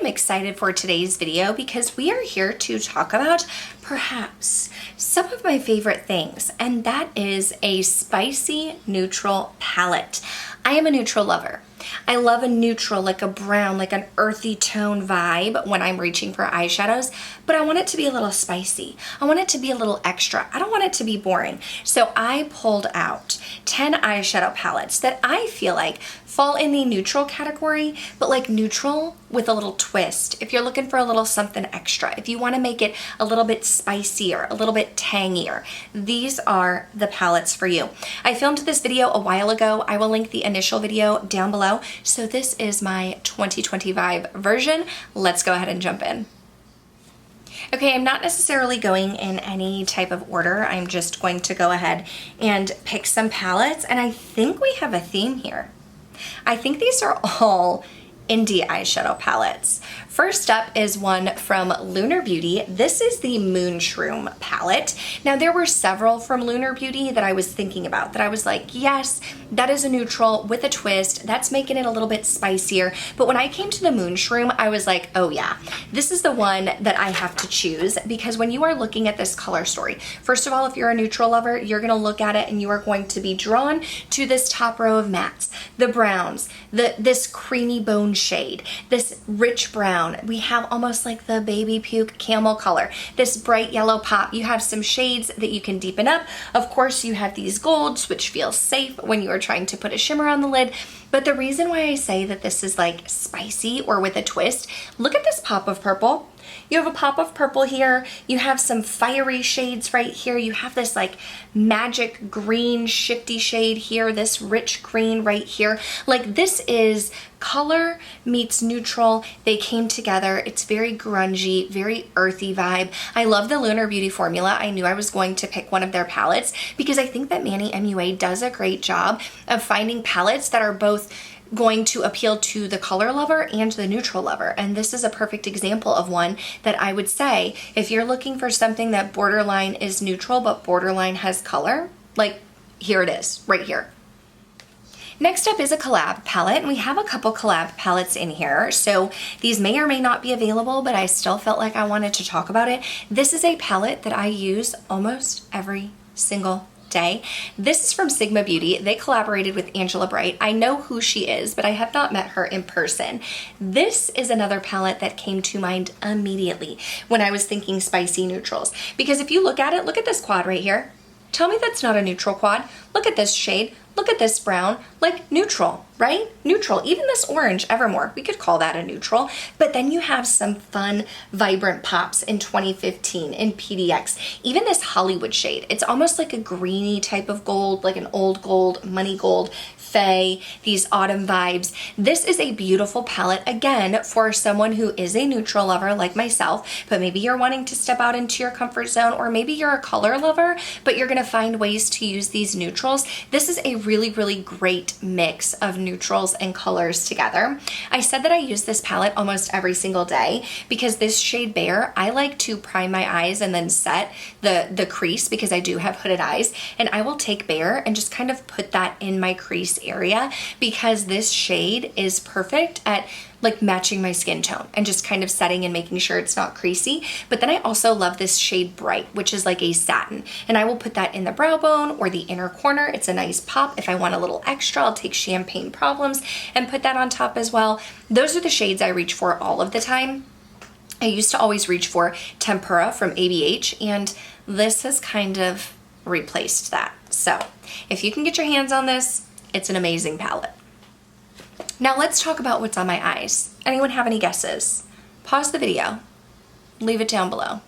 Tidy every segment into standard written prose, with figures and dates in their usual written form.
am excited for today's video because we are here to talk about perhaps some of my favorite things, and that is a spicy neutral palette. I am a neutral lover. I love a neutral, like a brown, like an earthy tone vibe when I'm reaching for eyeshadows, but I want it to be a little spicy. I want it to be a little extra. I don't want it to be boring. So I pulled out 10 eyeshadow palettes that I feel like fall in the neutral category, but like neutral with a little twist. If you're looking for a little something extra, if you want to make it a little bit spicier, a little bit tangier, these are the palettes for you. I filmed this video a while ago. I will link the initial video down below. So this is my 2025 version. Let's go ahead and jump in. Okay, I'm not necessarily going in any type of order. I'm just going to go ahead and pick some palettes, and I think we have a theme here. I think these are all indie eyeshadow palettes. First up is one from Lunar Beauty. This is the Moonshroom palette. Now there were several from Lunar Beauty that I was thinking about, that I was like, yes, that is a neutral with a twist. That's making it a little bit spicier. But when I came to the Moonshroom, I was like, oh yeah, this is the one that I have to choose, because when you are looking at this color story, first of all, if you're a neutral lover, you're gonna look at it and you are going to be drawn to this top row of mattes, the browns, this creamy bone shade, this rich brown. We have almost like the baby puke camel color, this bright yellow pop. You have some shades that you can deepen up. Of course, you have these golds, which feels safe when you are trying to put a shimmer on the lid. But the reason why I say that this is like spicy or with a twist, look at this pop of purple. You have a pop of purple here. You have some fiery shades right here. You have this like magic green shifty shade here, this rich green right here. Like this is color meets neutral. They came together. It's very grungy, very earthy vibe. I love the Lunar Beauty formula. I knew I was going to pick one of their palettes because I think that Manny MUA does a great job of finding palettes that are both going to appeal to the color lover and the neutral lover. And this is a perfect example of one that I would say, if you're looking for something that borderline is neutral but borderline has color, like here it is, right here. Next up is a collab palette, and we have a couple collab palettes in here. So these may or may not be available, but I still felt like I wanted to talk about it. This is a palette that I use almost every single day. This is from Singe Beauty. They collaborated with Angela Bright. I know who she is, but I have not met her in person. This is another palette that came to mind immediately when I was thinking spicy neutrals. Because if you look at it, look at this quad right here. Tell me that's not a neutral quad. Look at this shade. Look at this brown, like neutral, right? Neutral. Even this orange, Evermore, we could call that a neutral. But then you have some fun, vibrant pops in 2015 in PDX. Even this Hollywood shade, it's almost like a greeny type of gold, like an old gold, money gold, fae, these autumn vibes. This is a beautiful palette, again, for someone who is a neutral lover like myself, but maybe you're wanting to step out into your comfort zone, or maybe you're a color lover, but you're gonna find ways to use these neutrals. This is a really, really great mix of neutrals and colors together. I said that I use this palette almost every single day because this shade Bare, I like to prime my eyes and then set the crease because I do have hooded eyes, and I will take Bare and just kind of put that in my crease area because this shade is perfect at like matching my skin tone and just kind of setting and making sure it's not creasy. But then I also love this shade Bright, which is like a satin, and I will put that in the brow bone or the inner corner. It's a nice pop. If I want a little extra, I'll take Champagne Problems and put that on top as well. Those are the shades I reach for all of the time. I used to always reach for Tempura from ABH, and this has kind of replaced that. So if you can get your hands on this, it's an amazing palette. Now let's talk about what's on my eyes. Anyone have any guesses? Pause the video, leave it down below.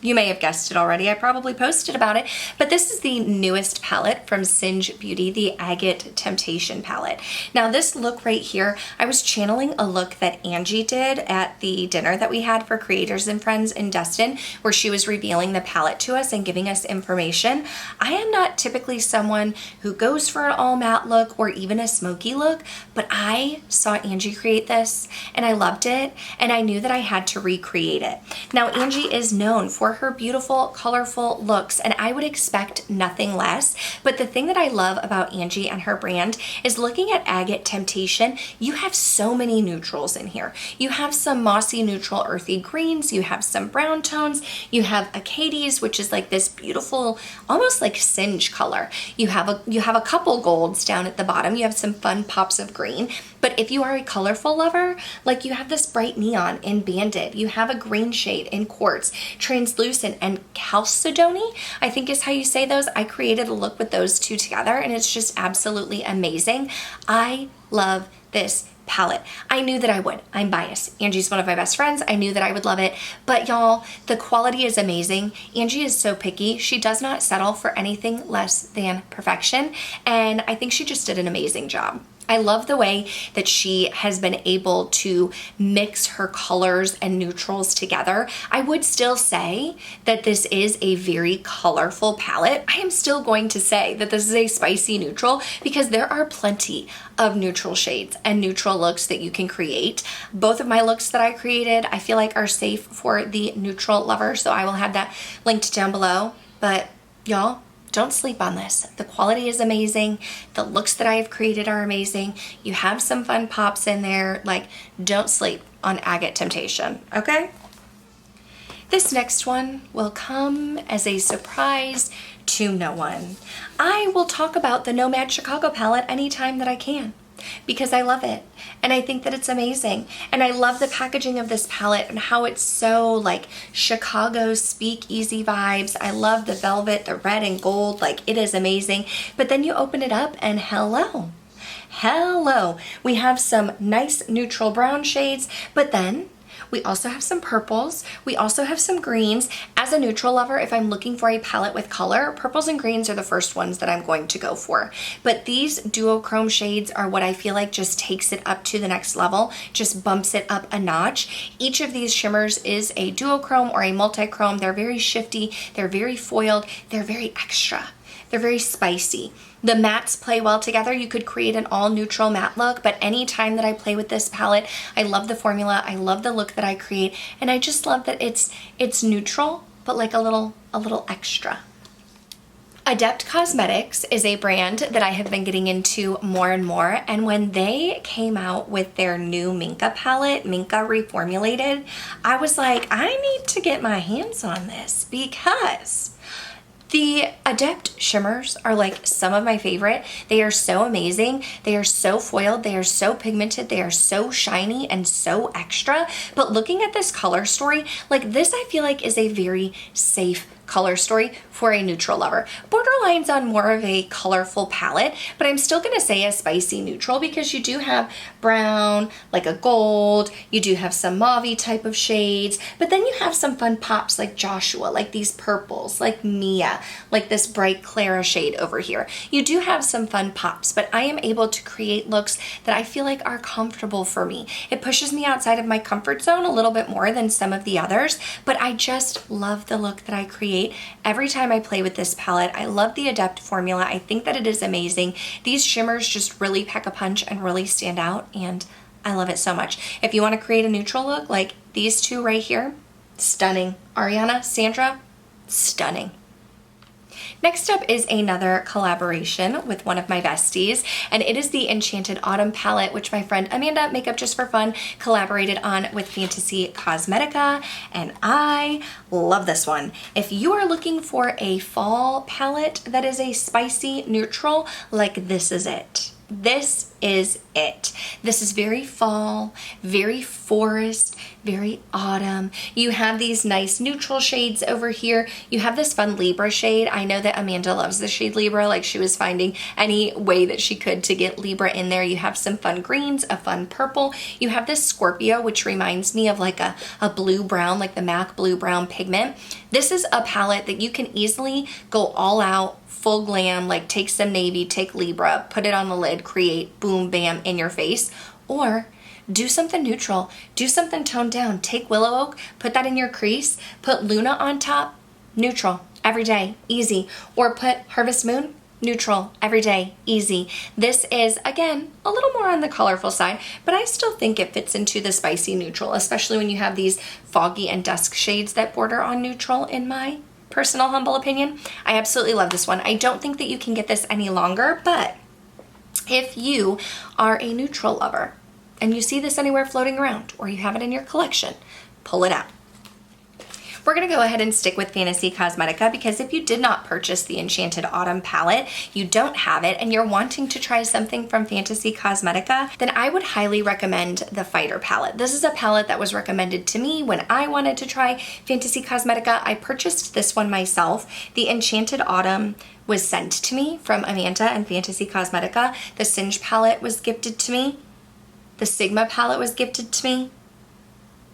You may have guessed it already. I probably posted about it, but this is the newest palette from Singe Beauty, the Agate Temptation palette. Now this look right here, I was channeling a look that Angie did at the dinner that we had for Creators and Friends in Destin, where she was revealing the palette to us and giving us information. I am not typically someone who goes for an all matte look or even a smoky look, but I saw Angie create this and I loved it, and I knew that I had to recreate it. Now Angie is known for for her beautiful, colorful looks, and I would expect nothing less. But the thing that I love about Angie and her brand is looking at Agate Temptation, you have so many neutrals in here. You have some mossy neutral earthy greens, you have some brown tones, you have Acadies, which is like this beautiful, almost like Singe color. You have a couple golds down at the bottom, you have some fun pops of green. But if you are a colorful lover, like you have this bright neon in Banded, you have a green shade in Quartz, Translucent, and Chalcedony, I think is how you say those. I created a look with those two together and it's just absolutely amazing. I love this palette. I knew that I would. I'm biased. Angie's one of my best friends. I knew that I would love it. But y'all, the quality is amazing. Angie is so picky. She does not settle for anything less than perfection. And I think she just did an amazing job. I love the way that she has been able to mix her colors and neutrals together. I would still say that this is a very colorful palette. I am still going to say that this is a spicy neutral because there are plenty of neutral shades and neutral looks that you can create. Both of my looks that I created, I feel like are safe for the neutral lover, so I will have that linked down below. But y'all, don't sleep on this. The quality is amazing. The looks that I have created are amazing. You have some fun pops in there. Like, don't sleep on Agate Temptation, okay? This next one will come as a surprise to no one. I will talk about the Nomad Chicago palette anytime that I can, because I love it and I think that it's amazing. And I love the packaging of this palette and how it's so like Chicago speakeasy vibes. I love the velvet, the red and gold, like it is amazing. But then you open it up and hello, we have some nice neutral brown shades, but then we also have some purples. We also have some greens. As a neutral lover, if I'm looking for a palette with color, purples and greens are the first ones that I'm going to go for. But these duochrome shades are what I feel like just takes it up to the next level, just bumps it up a notch. Each of these shimmers is a duochrome or a multichrome. They're very shifty, they're very foiled, they're very extra. They're very spicy. The mattes play well together. You could create an all neutral matte look, but any time that I play with this palette, I love the formula, I love the look that I create, and I just love that it's neutral, but like a little extra. Adept Cosmetics is a brand that I have been getting into more and more, and when they came out with their new Minka palette, Minka Reformulated, I was like, I need to get my hands on this because the Adept shimmers are like some of my favorite. They are so amazing. They are so foiled. They are so pigmented. They are so shiny and so extra. But looking at this color story, like this I feel like is a very safe color story for a neutral lover. Borderline's on more of a colorful palette, but I'm still gonna say a spicy neutral because you do have brown, like a gold, you do have some mauve type of shades, but then you have some fun pops like Joshua, like these purples, like Mia, like this bright Clara shade over here. You do have some fun pops, but I am able to create looks that I feel like are comfortable for me. It pushes me outside of my comfort zone a little bit more than some of the others, but I just love the look that I create every time I play with this palette. I love the Adept formula. I think that it is amazing. These shimmers just really pack a punch and really stand out, and I love it so much. If you want to create a neutral look like these two right here, stunning. Ariana, Sandra, stunning. Next up is another collaboration with one of my besties, and it is the Enchanted Autumn palette, which my friend Amanda, Makeup Just for Fun, collaborated on with Fantasy Cosmetica, and I love this one. If you are looking for a fall palette that is a spicy neutral, like this is it. This is it. This is very fall, very forest, very autumn. You have these nice neutral shades over here. You have this fun Libra shade. I know that Amanda loves the shade Libra, like she was finding any way that she could to get Libra in there. You have some fun greens, a fun purple. You have this Scorpio, which reminds me of like a blue-brown, like the MAC blue-brown pigment. This is a palette that you can easily go all out, full glam, like take some navy, take Libra, put it on the lid, create, boom, bam, in your face. Or do something neutral, do something toned down. Take Willow Oak, put that in your crease, put Luna on top, neutral, every day, easy. Or put Harvest Moon, neutral, everyday, easy. This is, again, a little more on the colorful side, but I still think it fits into the spicy neutral, especially when you have these foggy and dusk shades that border on neutral, in my personal humble opinion. I absolutely love this one. I don't think that you can get this any longer, but if you are a neutral lover and you see this anywhere floating around or you have it in your collection, pull it out. We're going to go ahead and stick with Fantasy Cosmetica because if you did not purchase the Enchanted Autumn palette, you don't have it, and you're wanting to try something from Fantasy Cosmetica, then I would highly recommend the Fighter palette. This is a palette that was recommended to me when I wanted to try Fantasy Cosmetica. I purchased this one myself. The Enchanted Autumn was sent to me from Amanda and Fantasy Cosmetica. The Singe palette was gifted to me. The Sigma palette was gifted to me.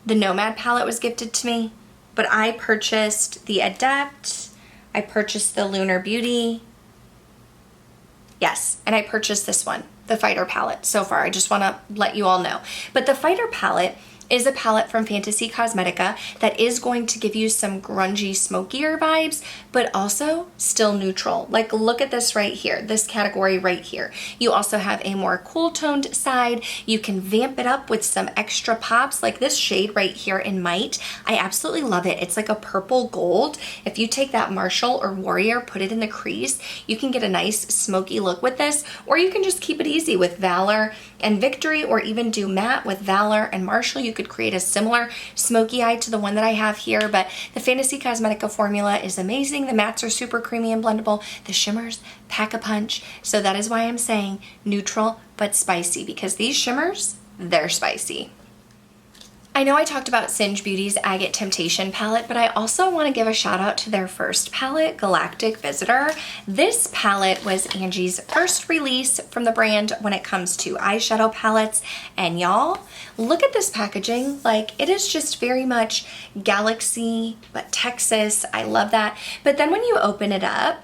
The Nomad palette was gifted to me. But I purchased the Adept, I purchased the Lunar Beauty, yes, and I purchased this one, the Fighter palette so far. I just want to let you all know. But the Fighter palette is a palette from Fantasy Cosmetica that is going to give you some grungy, smokier vibes, but also still neutral. Like, look at this right here, this category right here. You also have a more cool toned side. You can vamp it up with some extra pops, like this shade right here in Might. I absolutely love it. It's like a purple gold. If you take that Marshall or Warrior, put it in the crease, you can get a nice smoky look with this, or you can just keep it easy with Valor and Victory, or even do matte with Valor and Marshall. You could create a similar smoky eye to the one that I have here, but the Fantasy Cosmetica formula is amazing. The mattes are super creamy and blendable. The shimmers pack a punch. So that is why I'm saying neutral but spicy, because these shimmers, they're spicy. I know I talked about Singe Beauty's Agate Temptation palette, but I also want to give a shout out to their first palette, Galactic Visitor. This palette was Angie's first release from the brand when it comes to eyeshadow palettes. And y'all, look at this packaging. Like, it is just very much Galaxy, but Texas. I love that. But then when you open it up,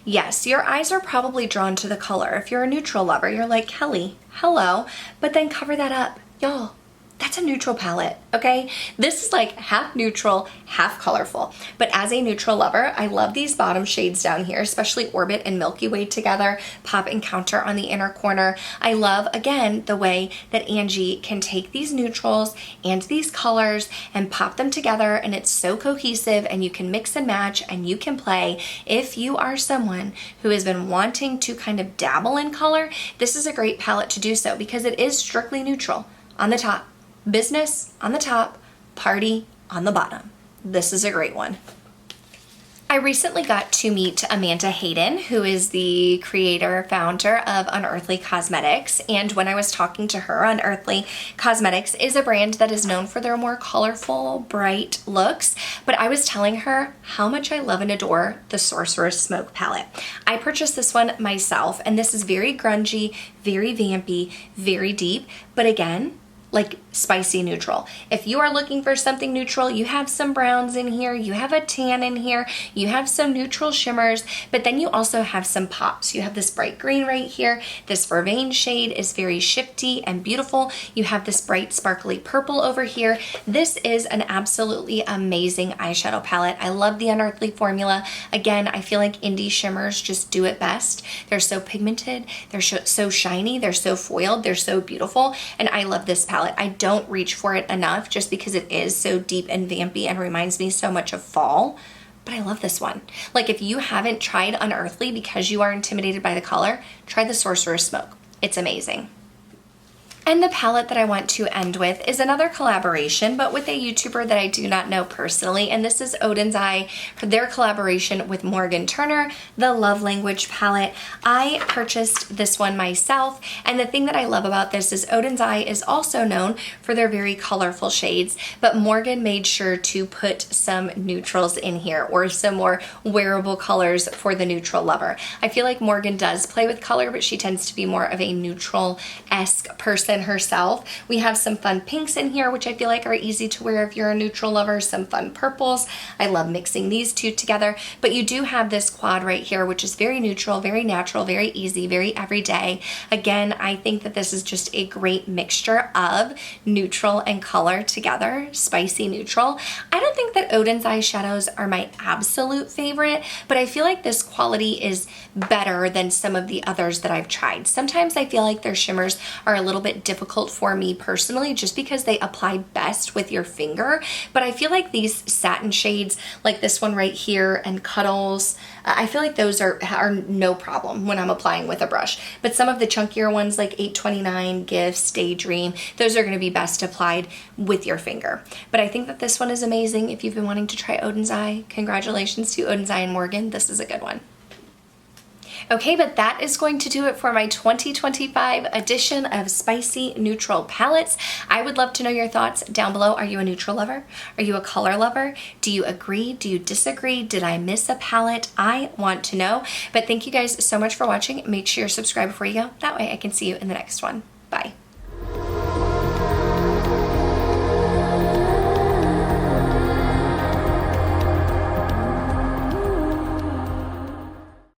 yes, your eyes are probably drawn to the color. If you're a neutral lover, you're like, Kelly, hello. But then cover that up, y'all. That's a neutral palette, okay? This is like half neutral, half colorful. But as a neutral lover, I love these bottom shades down here, especially Orbit and Milky Way together, Pop and Counter on the inner corner. I love, again, the way that Angie can take these neutrals and these colors and pop them together, and it's so cohesive, and you can mix and match and you can play. If you are someone who has been wanting to kind of dabble in color, this is a great palette to do so because it is strictly neutral on the top. Business on the top, party on the bottom. This is a great one. I recently got to meet Amanda Hayden, who is the creator, founder of Unearthly Cosmetics. And when I was talking to her, Unearthly Cosmetics is a brand that is known for their more colorful, bright looks. But I was telling her how much I love and adore the Sorcerer Smoke Palette. I purchased this one myself, and this is very grungy, very vampy, very deep. But again, like spicy neutral. If you are looking for something neutral, you have some browns in here, you have a tan in here, you have some neutral shimmers, but then you also have some pops. You have this bright green right here. This vervain shade is very shifty and beautiful. You have this bright sparkly purple over here. This is an absolutely amazing eyeshadow palette. I love the Unearthly formula. Again, I feel like indie shimmers just do it best. They're so pigmented, they're so shiny, they're so foiled, they're so beautiful, and I love this palette. I don't reach for it enough just because it is so deep and vampy and reminds me so much of fall, but I love this one. Like, if you haven't tried Unearthly because you are intimidated by the color, try the Sorcerer Smoke. It's amazing. And the palette that I want to end with is another collaboration, but with a YouTuber that I do not know personally, and this is Odens Eye for their collaboration with Morgan Turner, the Love Language palette. I purchased this one myself, and the thing that I love about this is Odens Eye is also known for their very colorful shades, but Morgan made sure to put some neutrals in here, or some more wearable colors for the neutral lover. I feel like Morgan does play with color, but she tends to be more of a neutral-esque person than herself. We have some fun pinks in here, which I feel like are easy to wear if you're a neutral lover, some fun purples. I love mixing these two together, but you do have this quad right here, which is very neutral, very natural, very easy, very everyday. Again, I think that this is just a great mixture of neutral and color together, spicy neutral. I don't think that Odens eyeshadows are my absolute favorite, but I feel like this quality is better than some of the others that I've tried. Sometimes I feel like their shimmers are a little bit difficult for me personally, just because they apply best with your finger, but I feel like these satin shades, like this one right here and Cuddles, I feel like those are no problem when I'm applying with a brush. But some of the chunkier ones like 829, Gifts, Daydream, those are going to be best applied with your finger. But I think that this one is amazing. If you've been wanting to try Odens Eye, congratulations to Odens Eye and Morgan. This is a good one. Okay, but that is going to do it for my 2025 edition of Spicy Neutral Palettes. I would love to know your thoughts down below. Are you a neutral lover? Are you a color lover? Do you agree? Do you disagree? Did I miss a palette? I want to know. But thank you guys so much for watching. Make sure you're subscribed before you go. That way I can see you in the next one. Bye.